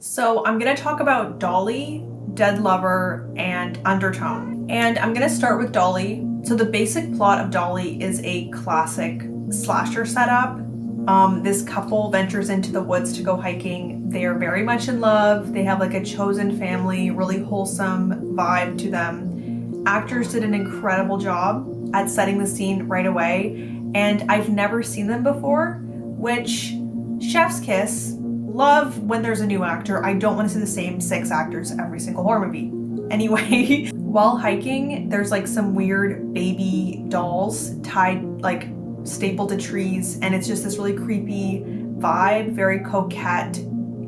So I'm gonna talk about Dolly, Dead Lover, and Undertone. And I'm gonna start with Dolly. So the basic plot of Dolly is a classic slasher setup. This couple ventures into the woods to go hiking. They are very much in love. They have like a chosen family, really wholesome vibe to them. Actors did an incredible job at setting the scene right away. And I've never seen them before, which chef's kiss. Love when there's a new actor. I don't want to see the same 6 actors every single horror movie. Anyway, while hiking, there's like some weird baby dolls tied, like stapled to trees, and it's just this really creepy vibe, very coquette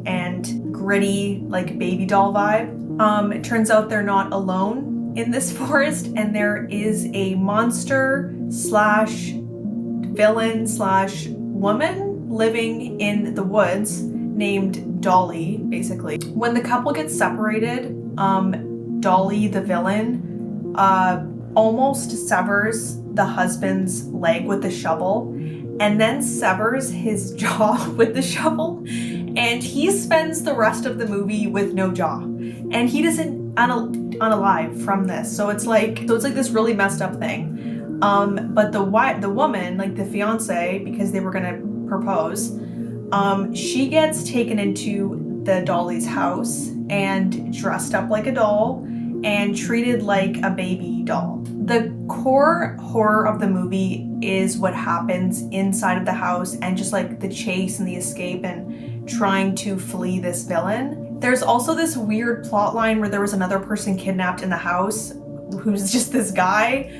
and gritty, like baby doll vibe. It turns out they're not alone in this forest, and there is a monster slash villain slash woman living in the woods named Dolly, basically. When the couple gets separated, Dolly, the villain, almost severs the husband's leg with the shovel and then severs his jaw with the shovel, and he spends the rest of the movie with no jaw, and he doesn't unalive from this. So it's like this really messed up thing. But the woman, like the fiance, because they were gonna propose, she gets taken into the Dolly's house and dressed up like a doll and treated like a baby doll. The core horror of the movie is what happens inside of the house and just like the chase and the escape and trying to flee this villain. There's also this weird plot line where there was another person kidnapped in the house who's just this guy.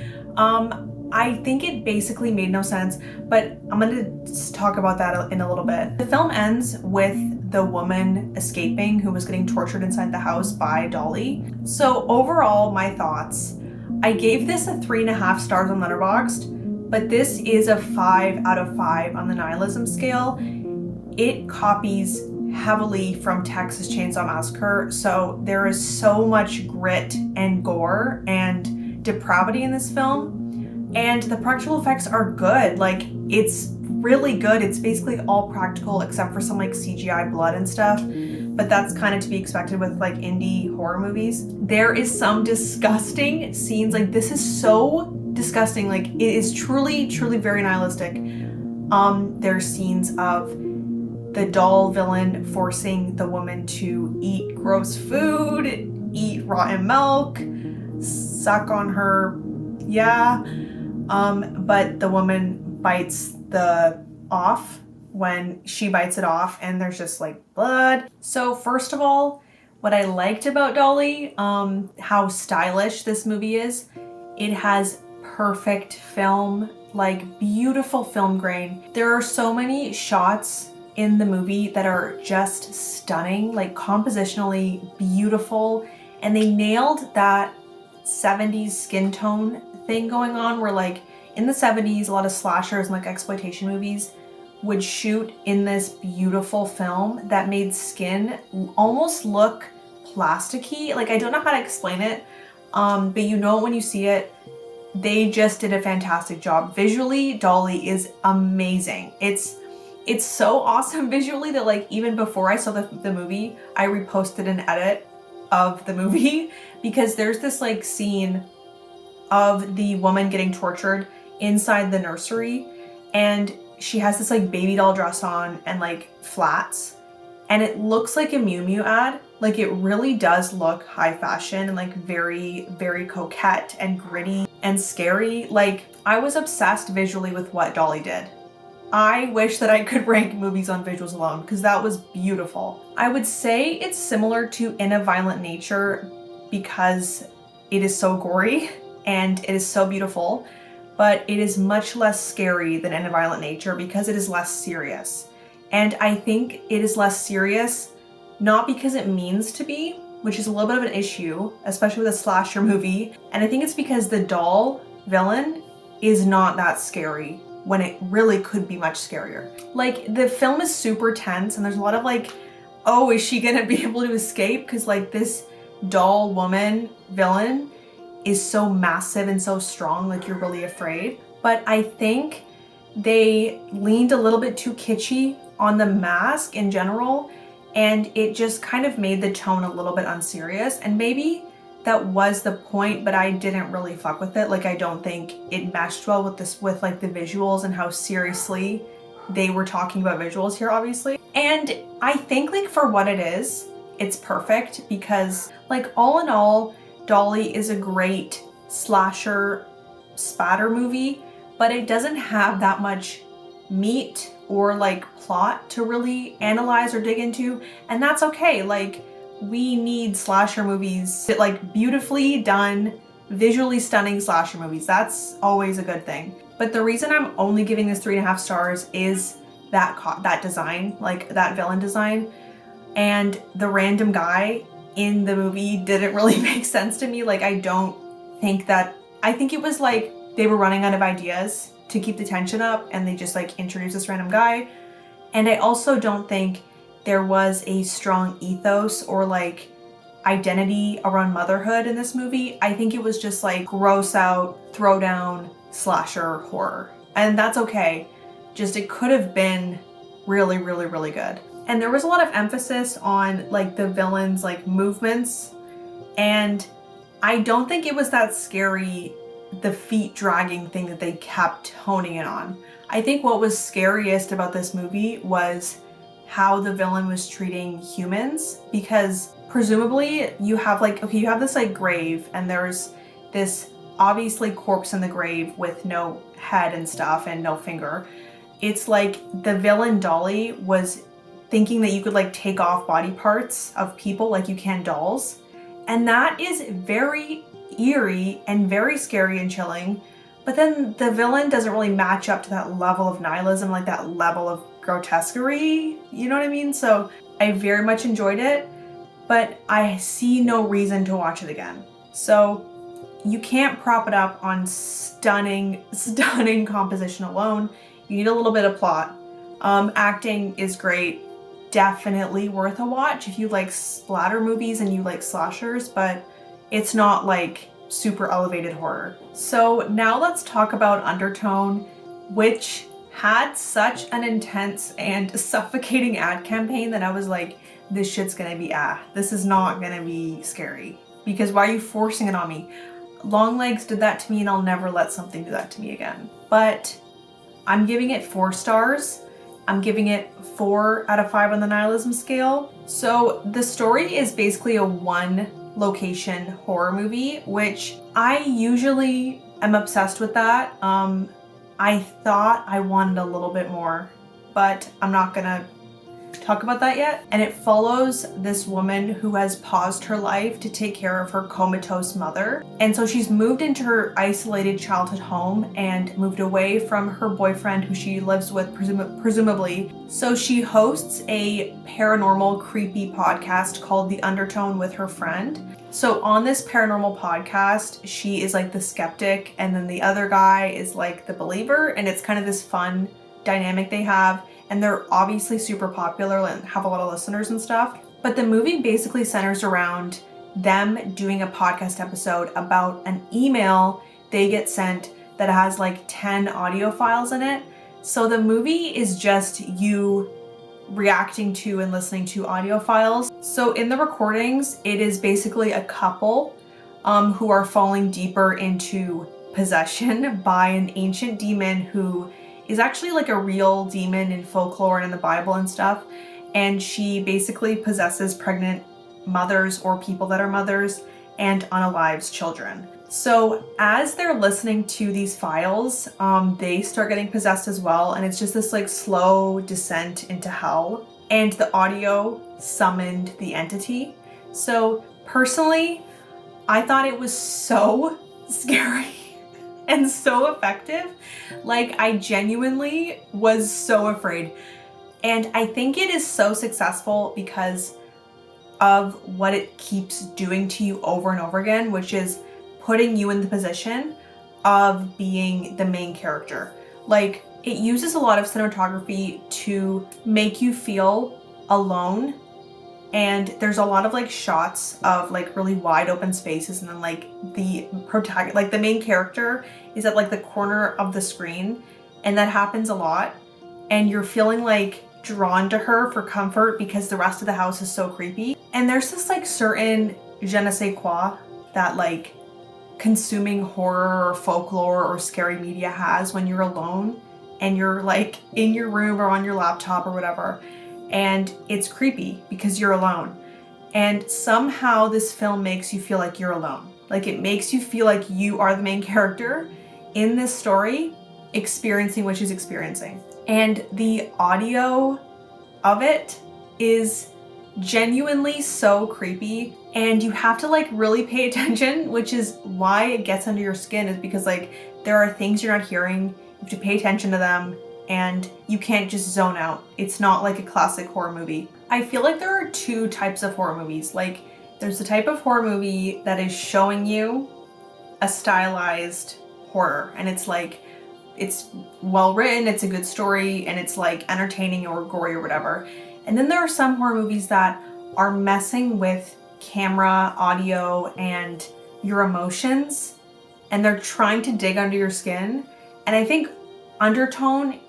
I think it basically made no sense, but I'm gonna talk about that in a little bit. The film ends with the woman escaping who was getting tortured inside the house by Dolly. So overall, my thoughts. I gave this a 3.5 stars on Letterboxd, but this is a 5 out of 5 on the nihilism scale. It copies heavily from Texas Chainsaw Massacre, so there is so much grit and gore and depravity in this film. And the practical effects are good. Like, it's really good. It's basically all practical except for some like CGI blood and stuff. But that's kind of to be expected with like indie horror movies. There is some disgusting scenes. Like, this is so disgusting. Like, it is truly, truly very nihilistic. There's scenes of the doll villain forcing the woman to eat gross food, eat rotten milk, suck on her, but the woman bites the off when she bites it off, and there's just like blood. So first of all, what I liked about Dolly, how stylish this movie is. It has perfect film, like beautiful film grain. There are so many shots in the movie that are just stunning, like compositionally beautiful, and they nailed that 70s skin tone thing going on where, like, in the 70s, a lot of slashers and like exploitation movies would shoot in this beautiful film that made skin almost look plasticky. Like, I don't know how to explain it, but you know when you see it. They just did a fantastic job. Visually, Dolly is amazing. It's so awesome visually that, like, even before I saw the movie, I reposted an edit of the movie because there's this like scene of the woman getting tortured inside the nursery, and she has this like baby doll dress on and like flats, and it looks like a Miu Miu ad. Like, it really does look high fashion and like very, very coquette and gritty and scary. Like, I was obsessed visually with what Dolly did. I wish that I could rank movies on visuals alone because that was beautiful. I would say it's similar to In a Violent Nature because it is so gory and it is so beautiful, but it is much less scary than In a Violent Nature because it is less serious. And I think it is less serious not because it means to be, which is a little bit of an issue, especially with a slasher movie. And I think it's because the doll villain is not that scary when it really could be much scarier. Like, the film is super tense and there's a lot of like, oh, is she gonna be able to escape? Because like this doll woman villain is so massive and so strong, like you're really afraid. But I think they leaned a little bit too kitschy on the mask in general and it just kind of made the tone a little bit unserious, and maybe that was the point, but I didn't really fuck with it. Like, I don't think it meshed well with like the visuals and how seriously they were talking about visuals here, obviously. And I think like for what it is, it's perfect, because like all in all, Dolly is a great slasher spatter movie, but it doesn't have that much meat or like plot to really analyze or dig into, and that's okay. Like, we need slasher movies, like beautifully done, visually stunning slasher movies. That's always a good thing. But the reason I'm only giving this 3.5 stars is that design, like that villain design, and the random guy in the movie didn't really make sense to me. Like, I think it was like they were running out of ideas to keep the tension up, and they just like introduced this random guy. And I also don't think there was a strong ethos or like identity around motherhood in this movie. I think it was just like gross out, throw down, slasher horror. And that's okay. Just it could have been really, really, really good. And there was a lot of emphasis on like the villain's like movements. And I don't think it was that scary, the feet dragging thing that they kept honing in on. I think what was scariest about this movie was how the villain was treating humans, because presumably you have this like grave, and there's this obviously corpse in the grave with no head and stuff and no finger. It's like the villain Dolly was thinking that you could like take off body parts of people like you can dolls. And that is very eerie and very scary and chilling. But then the villain doesn't really match up to that level of nihilism, like that level of grotesquerie, you know what I mean? So I very much enjoyed it, but I see no reason to watch it again. So you can't prop it up on stunning composition alone. You need a little bit of plot. Acting is great. Definitely worth a watch if you like splatter movies and you like slashers, but it's not like super elevated horror. So now let's talk about Undertone, which had such an intense and suffocating ad campaign that I was like, this shit's gonna be this is not gonna be scary, because why are you forcing it on me? Longlegs did that to me, and I'll never let something do that to me again. But I'm giving it 4 stars. I'm giving it 4 out of 5 on the nihilism scale. So the story is basically a 1 location horror movie, which I usually am obsessed with that. I thought I wanted a little bit more, but I'm not gonna talk about that yet. And it follows this woman who has paused her life to take care of her comatose mother. And so she's moved into her isolated childhood home and moved away from her boyfriend, who she lives with presumably. So she hosts a paranormal creepy podcast called The Undertone with her friend. So on this paranormal podcast, she is like the skeptic, and then the other guy is like the believer, and it's kind of this fun dynamic they have. And they're obviously super popular and have a lot of listeners and stuff. But the movie basically centers around them doing a podcast episode about an email they get sent that has like 10 audio files in it. So the movie is just you reacting to and listening to audio files. So in the recordings, it is basically a couple who are falling deeper into possession by an ancient demon who is actually like a real demon in folklore and in the Bible and stuff. And she basically possesses pregnant mothers or people that are mothers and unalives children. So as they're listening to these files, they start getting possessed as well. And it's just this like slow descent into hell. And the audio summoned the entity. So personally, I thought it was so scary and so effective. Like, I genuinely was so afraid. And I think it is so successful because of what it keeps doing to you over and over again, which is putting you in the position of being the main character. Like, it uses a lot of cinematography to make you feel alone. And there's a lot of like shots of like really wide open spaces, and then like the protagonist, like the main character is at like the corner of the screen, and that happens a lot. And you're feeling like drawn to her for comfort because the rest of the house is so creepy. And there's this like certain je ne sais quoi that like consuming horror or folklore or scary media has when you're alone and you're like in your room or on your laptop or whatever, and it's creepy because you're alone. And somehow this film makes you feel like you're alone. Like it makes you feel like you are the main character in this story, experiencing what she's experiencing. And the audio of it is genuinely so creepy, and you have to like really pay attention, which is why it gets under your skin, is because like there are things you're not hearing, you have to pay attention to them, and you can't just zone out. It's not like a classic horror movie. I feel like there are two types of horror movies. Like there's the type of horror movie that is showing you a stylized horror, and it's like, it's well written, it's a good story, and it's like entertaining or gory or whatever. And then there are some horror movies that are messing with camera, audio, and your emotions, and they're trying to dig under your skin. And I think Undertone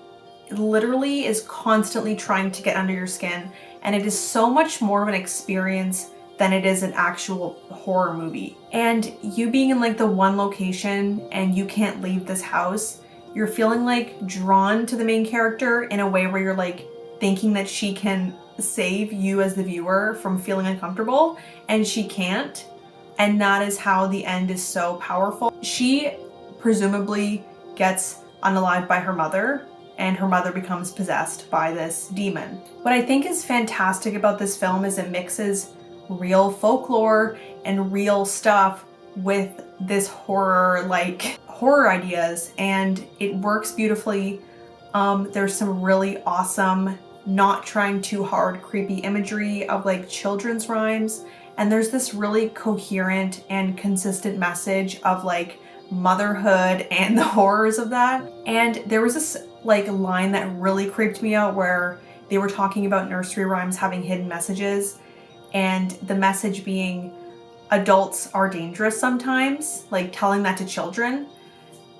literally is constantly trying to get under your skin, and it is so much more of an experience than it is an actual horror movie. And you being in like the one location and you can't leave this house, you're feeling like drawn to the main character in a way where you're like thinking that she can save you as the viewer from feeling uncomfortable, and she can't. And that is how the end is so powerful. She presumably gets unalived by her mother, and her mother becomes possessed by this demon. What I think is fantastic about this film is it mixes real folklore and real stuff with this horror ideas, and it works beautifully. There's some really awesome, not trying too hard, creepy imagery of like children's rhymes, and there's this really coherent and consistent message of like motherhood and the horrors of that. And there was this like line that really creeped me out where they were talking about nursery rhymes having hidden messages, and the message being adults are dangerous sometimes, like telling that to children.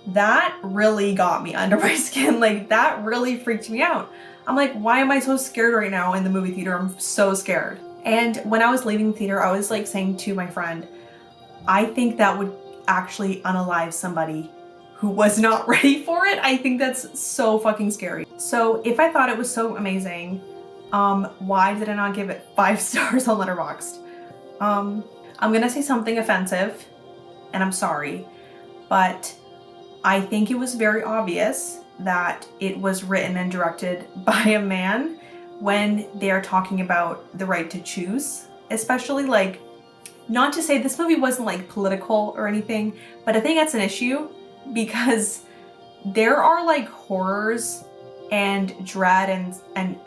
That really got me under my skin. Like that really freaked me out. I'm like, why am I so scared right now in the movie theater? I'm so scared. And when I was leaving the theater, I was like saying to my friend, I think that would actually unalive somebody who was not ready for it. I think that's so fucking scary. So if I thought it was so amazing, why did I not give it 5 stars on Letterboxd? I'm gonna say something offensive, and I'm sorry, but I think it was very obvious that it was written and directed by a man when they are talking about the right to choose, especially like, not to say this movie wasn't like political or anything, but I think that's an issue because there are like horrors and dread and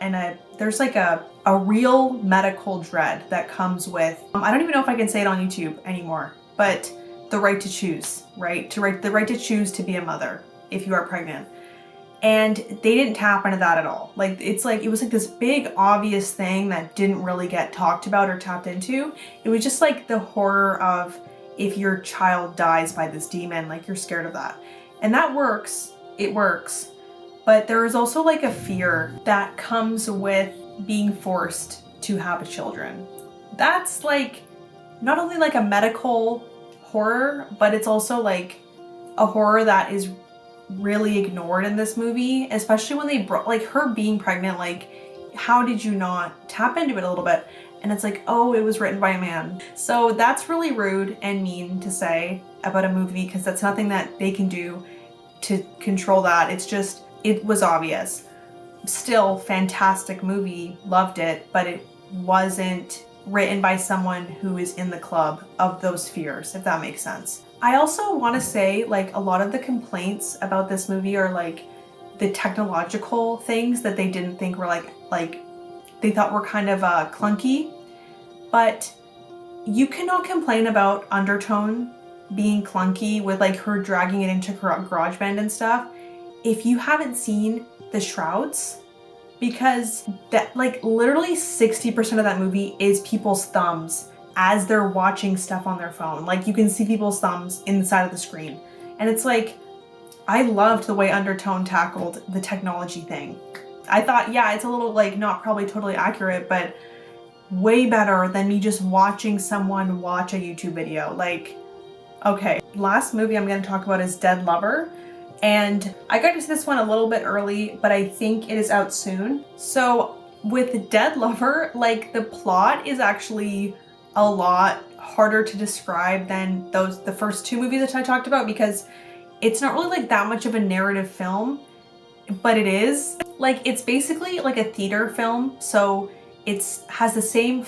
there's like a real medical dread that comes with, I don't even know if I can say it on YouTube anymore, but the right to choose, right? The right to choose to be a mother if you are pregnant. And they didn't tap into that at all. Like, it was like this big obvious thing that didn't really get talked about or tapped into. It was just like the horror of if your child dies by this demon, like you're scared of that. And that works, it works. But there is also like a fear that comes with being forced to have children. That's like not only like a medical horror, but it's also like a horror that is really ignored in this movie, especially when they brought like her being pregnant. Like, how did you not tap into it a little bit? And it's like, oh, it was written by a man. So that's really rude and mean to say about a movie, because that's nothing that they can do to control that. It's just, it was obvious. Still, fantastic movie, loved it, but it wasn't written by someone who is in the club of those fears, if that makes sense. I also want to say, like, a lot of the complaints about this movie are like the technological things that they didn't think were like they thought were kind of clunky. But you cannot complain about Undertone being clunky with like her dragging it into GarageBand and stuff if you haven't seen the shrouds, because that, like, literally 60% of that movie is people's thumbs as they're watching stuff on their phone. Like, you can see people's thumbs inside of the screen. And it's like, I loved the way Undertone tackled the technology thing. I thought, yeah, it's a little like not probably totally accurate, but way better than me just watching someone watch a YouTube video. Like, okay, last movie I'm going to talk about is Dead Lover. And I got to see this one a little bit early, but I think it is out soon. So with Dead Lover, like the plot is actually a lot harder to describe than the first two movies that I talked about, because it's not really like that much of a narrative film, but it is. Like, it's basically like a theater film. So has the same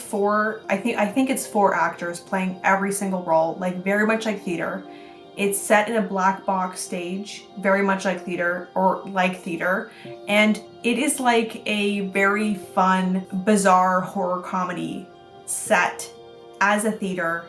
I think it's four actors playing every single role, like very much like theater. It's set in a black box stage, very much like theater, and it is like a very fun, bizarre horror comedy set as a theater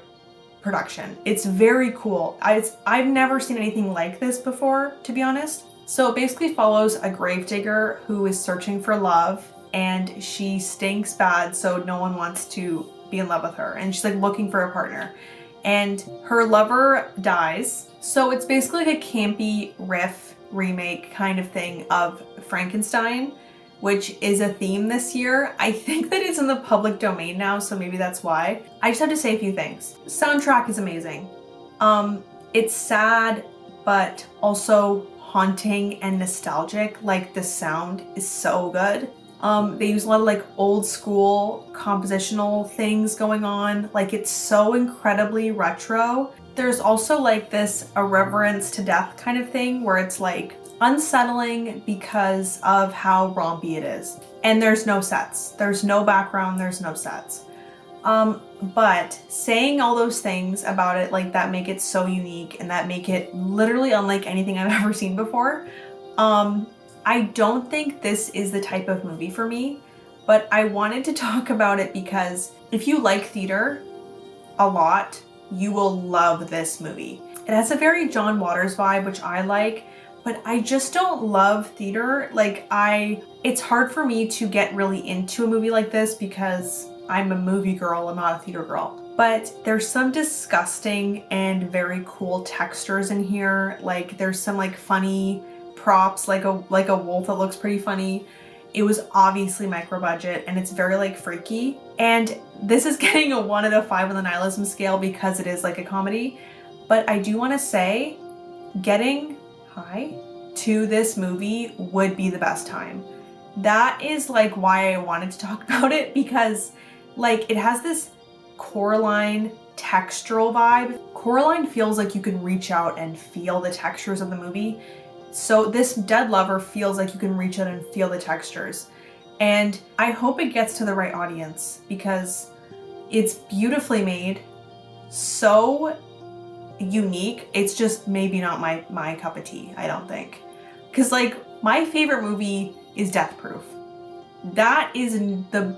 production. It's very cool. I've never seen anything like this before, to be honest. So it basically follows a gravedigger who is searching for love, and she stinks bad, so no one wants to be in love with her, and she's like looking for a partner, and her lover dies. So it's basically like a campy riff remake kind of thing of Frankenstein, which is a theme this year. I think that it's in the public domain now, so maybe that's why. I just have to say a few things. Soundtrack is amazing. It's sad, but also haunting and nostalgic. Like, the sound is so good. They use a lot of like old school compositional things going on. Like, it's so incredibly retro. There's also like this irreverence to death kind of thing where it's like unsettling because of how rompy it is. And there's no sets. There's no background, there's no sets. But saying all those things about it, like, that make it so unique and that make it literally unlike anything I've ever seen before, I don't think this is the type of movie for me, but I wanted to talk about it because if you like theater a lot, you will love this movie. It has a very John Waters vibe, which I like, but I just don't love theater. Like, it's hard for me to get really into a movie like this because I'm a movie girl, I'm not a theater girl. But there's some disgusting and very cool textures in here. Like, there's some like funny props, like a wolf that looks pretty funny. It was obviously micro budget and it's very like freaky. And this is getting a 1 out of 5 on the nihilism scale because it is like a comedy. But I do want to say, getting high to this movie would be the best time. That is like why I wanted to talk about it, because like it has this Coraline textural vibe. Coraline feels like you can reach out and feel the textures of the movie. So this Dead Lover feels like you can reach out and feel the textures. And I hope it gets to the right audience because it's beautifully made, so unique. It's just maybe not my cup of tea, I don't think. Because like my favorite movie is Death Proof. That is the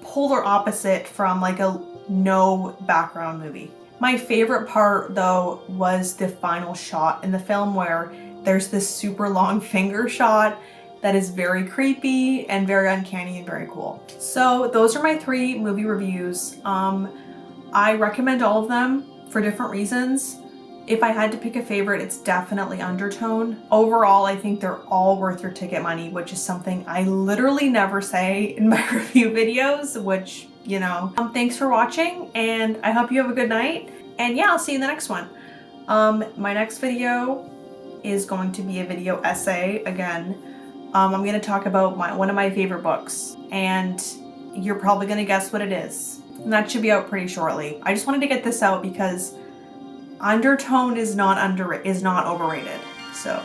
polar opposite from like a no background movie. My favorite part though was the final shot in the film where there's this super long finger shot that is very creepy and very uncanny and very cool. So those are my 3 movie reviews. I recommend all of them for different reasons. If I had to pick a favorite, it's definitely Undertone. Overall, I think they're all worth your ticket money, which is something I literally never say in my review videos, which, you know. Thanks for watching, and I hope you have a good night. And yeah, I'll see you in the next one. My next video is going to be a video essay again. I'm going to talk about one of my favorite books, and you're probably going to guess what it is. And that should be out pretty shortly. I just wanted to get this out because Undertone is not overrated. So